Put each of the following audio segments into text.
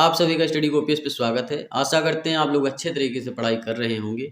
आप सभी का स्टडी कॉपीज पे स्वागत है। आशा करते हैं आप लोग अच्छे तरीके से पढ़ाई कर रहे होंगे।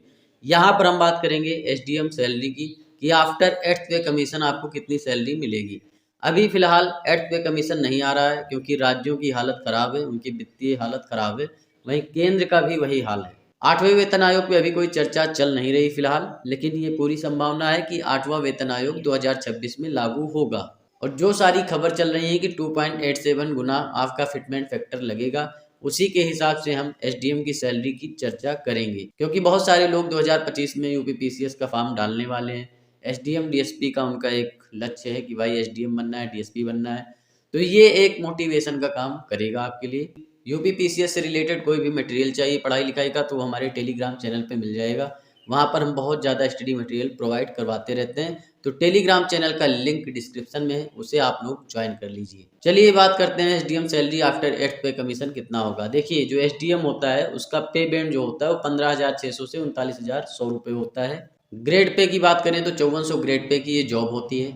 यहाँ पर हम बात करेंगे एसडीएम सैलरी की कि आफ्टर 8th पे कमीशन आपको कितनी सैलरी मिलेगी। अभी फिलहाल 8th पे कमीशन नहीं आ रहा है क्योंकि राज्यों की हालत खराब है, उनकी वित्तीय हालत खराब है। वहीं केंद्र का भी वही हाल है। 8वें वेतन आयोग पे अभी कोई चर्चा चल नहीं रही फिलहाल, लेकिन ये पूरी संभावना है कि 8वां वेतन आयोग 2026 में लागू होगा। और जो सारी खबर चल रही है कि 2.87 गुना आपका फिटमेंट फैक्टर लगेगा, उसी के हिसाब से हम एसडीएम की सैलरी की चर्चा करेंगे। क्योंकि बहुत सारे लोग 2025 में यूपी पीसीएस का फॉर्म डालने वाले हैं। एसडीएम डीएसपी का उनका एक लक्ष्य है कि भाई एसडीएम बनना है, डीएसपी बनना है। तो ये एक मोटिवेशन का काम करेगा आपके लिए। यूपी पीसीएस से रिलेटेड कोई भी मटेरियल चाहिए पढ़ाई लिखाई का, तो हमारे टेलीग्राम चैनल पे मिल जाएगा। वहाँ पर हम बहुत ज़्यादा स्टडी मटेरियल प्रोवाइड करवाते रहते हैं। तो टेलीग्राम चैनल का लिंक डिस्क्रिप्शन में है, उसे आप लोग ज्वाइन कर लीजिए। चलिए बात करते हैं एसडीएम सैलरी आफ्टर 8th पे कमीशन कितना होगा। देखिए, जो एसडीएम होता है उसका पे बैंड जो होता है वो 15,600 से 39,100 रुपये होता है। ग्रेड पे की बात करें तो 5400 ग्रेड पे की ये जॉब होती है।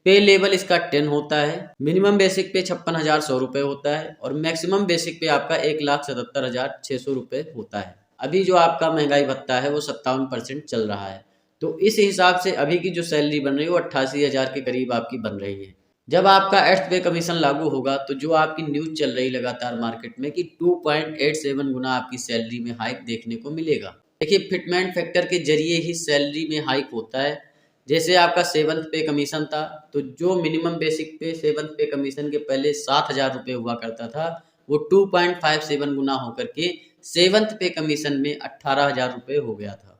पे लेवल इसका 10 होता है। मिनिमम बेसिक पे 56,100 रुपये होता है और मैक्सिमम बेसिक पे आपका 1,77,600 रुपये होता है। अभी जो आपका महंगाई भत्ता है वो 57% चल रहा है। तो इस हिसाब से अभी की जो सैलरी बन रही है वो 88,000 के करीब आपकी बन रही है। जब आपका 8th पे कमीशन लागू होगा तो जो आपकी न्यूज चल रही लगातार मार्केट में कि 2.87 गुना आपकी सैलरी में हाइक देखने को मिलेगा। देखिए, फिटमेंट फैक्टर के जरिए ही सैलरी में हाइक होता है। जैसे आपका 7th पे कमीशन था, तो जो मिनिमम बेसिक पे 7th पे कमीशन के पहले 7,000 रुपये हुआ करता था, वो 2.57 गुना होकर के 7th पे कमीशन में 18,000 रुपये हो गया था।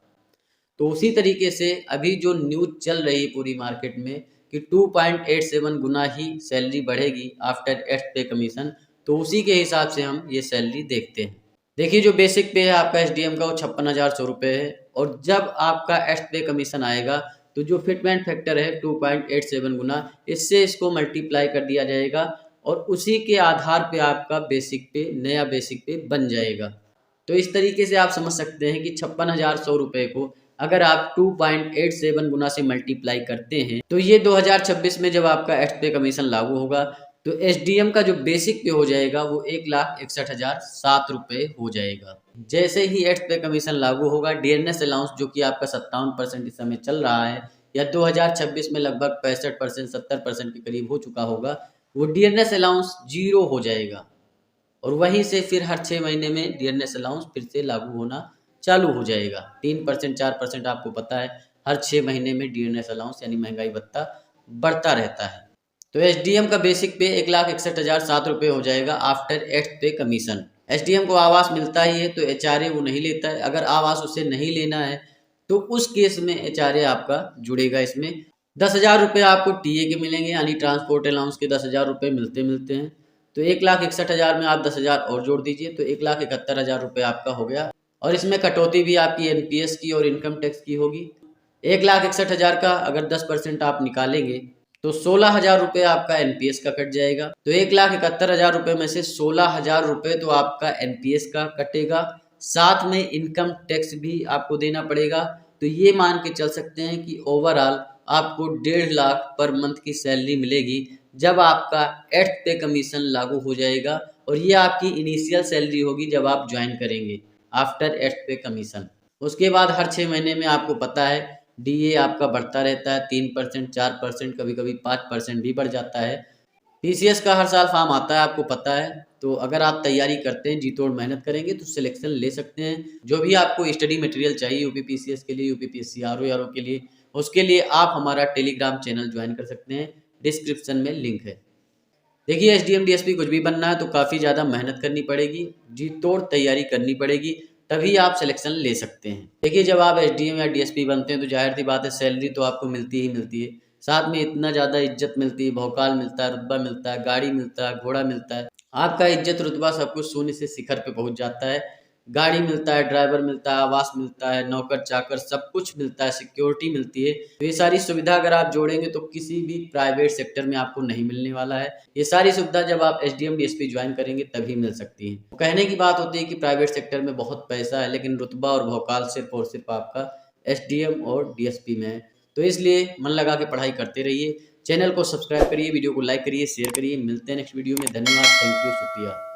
तो उसी तरीके से अभी जो न्यूज चल रही है पूरी मार्केट में कि 2.87 गुना ही सैलरी बढ़ेगी आफ्टर 8th पे कमीशन, तो उसी के हिसाब से हम ये सैलरी देखते हैं। देखिए, जो बेसिक पे है आपका एसडीएम का वो 56,100 रुपये है और जब आपका 8th पे कमीशन आएगा तो जो फिटमेंट फैक्टर है 2.87 गुना, इससे इसको मल्टीप्लाई कर दिया जाएगा और उसी के आधार पे आपका बेसिक पे नया बेसिक पे बन जाएगा। तो इस तरीके से आप समझ सकते हैं कि 56,100 रुपये को अगर आप 2.87 गुना से मल्टीप्लाई करते हैं तो ये 2026 में जब आपका 8th पे कमीशन लागू होगा तो एसडीएम का जो बेसिक पे हो जाएगा वो 1,61,007 रुपये हो जाएगा। जैसे ही 8th पे कमीशन लागू होगा, डीएनएस अलाउंस जो कि आपका 57% इस समय चल रहा है या 2026 में लगभग 65% 70% के करीब हो चुका होगा, वो डीएनएस अलाउंस 0 हो जाएगा और वहीं से फिर हर 6 महीने में डीएनएस अलाउंस फिर से लागू होना चालू हो जाएगा। 3% 4% आपको पता है हर 6 महीने में डीएनएस अलाउंस यानी महंगाई भत्ता बढ़ता रहता है। तो एसडीएम का बेसिक पे 1,61,007 रुपये हो जाएगा आफ्टर 8th पे कमीशन। एसडीएम को आवास मिलता ही है तो एचआरए वो नहीं लेता है। अगर आवास उसे नहीं लेना है तो उस केस में एचआरए आपका जुड़ेगा इसमें। 10,000 रुपये आपको टीए के मिलेंगे यानी ट्रांसपोर्ट अलाउंस के 10,000 रुपये मिलते हैं। तो 1,61,000 में आप 10,000 और जोड़ दीजिए तो 1,71,000 रुपये आपका हो गया। और इसमें कटौती भी आपकी एनपीएस की और इनकम टैक्स की होगी। 1,61,000 का अगर 10% आप निकालेंगे तो 16,000 रुपये आपका एनपीएस का कट जाएगा। तो 1,71,000 रुपये में से 16,000 रुपये तो आपका एनपीएस का कटेगा, साथ में इनकम टैक्स भी आपको देना पड़ेगा। तो ये मान के चल सकते हैं कि ओवरऑल आपको 1.5 लाख पर मंथ की सैलरी मिलेगी जब आपका 8th पे कमीशन लागू हो जाएगा। और ये आपकी इनिशियल सैलरी होगी जब आप ज्वाइन करेंगे आफ्टर 8th पे कमीशन। उसके बाद हर 6 महीने में आपको पता है डीए आपका बढ़ता रहता है, 3% 4% कभी कभी 5% भी बढ़ जाता है। पीसीएस का हर साल फॉर्म आता है, आपको पता है। तो अगर आप तैयारी करते हैं, जी तोड़ मेहनत करेंगे तो सिलेक्शन ले सकते हैं। जो भी आपको स्टडी मटेरियल चाहिए यूपी पीसीएस के लिए, यूपी पीएससी आरओ के लिए, उसके लिए आप हमारा टेलीग्राम चैनल ज्वाइन कर सकते हैं, डिस्क्रिप्शन में लिंक है। देखिए, एसडीएम डीएसपी कुछ भी बनना है तो काफ़ी ज़्यादा मेहनत करनी पड़ेगी, जी तोड़ तैयारी करनी पड़ेगी, तभी आप सिलेक्शन ले सकते हैं। देखिए, जब आप एसडीएम या डीएसपी बनते हैं तो जाहिर सी बात है सैलरी तो आपको मिलती ही मिलती है, साथ में इतना ज़्यादा इज्जत मिलती है, भौकाल मिलता है, रुतबा मिलता है, गाड़ी मिलता है, घोड़ा मिलता है। आपका इज्जत रुतबा सब कुछ शून्य से शिखर पे पहुंच जाता है। गाड़ी मिलता है, ड्राइवर मिलता है, आवास मिलता है, नौकर चाकर सब कुछ मिलता है, सिक्योरिटी मिलती है। तो ये सारी सुविधा अगर आप जोड़ेंगे तो किसी भी प्राइवेट सेक्टर में आपको नहीं मिलने वाला है। ये सारी सुविधा जब आप एसडीएम डीएसपी ज्वाइन करेंगे तभी मिल सकती है। तो कहने की बात होती है कि प्राइवेट सेक्टर में बहुत पैसा है, लेकिन रुतबा और भौकाल सिर्फ और सिर्फ आपका एसडीएम और डीएसपी में है। तो इसलिए मन लगा के पढ़ाई करते रहिए। चैनल को सब्सक्राइब करिए, वीडियो को लाइक करिए, शेयर करिए। मिलते हैं नेक्स्ट वीडियो में। धन्यवाद, थैंक यू, शुक्रिया।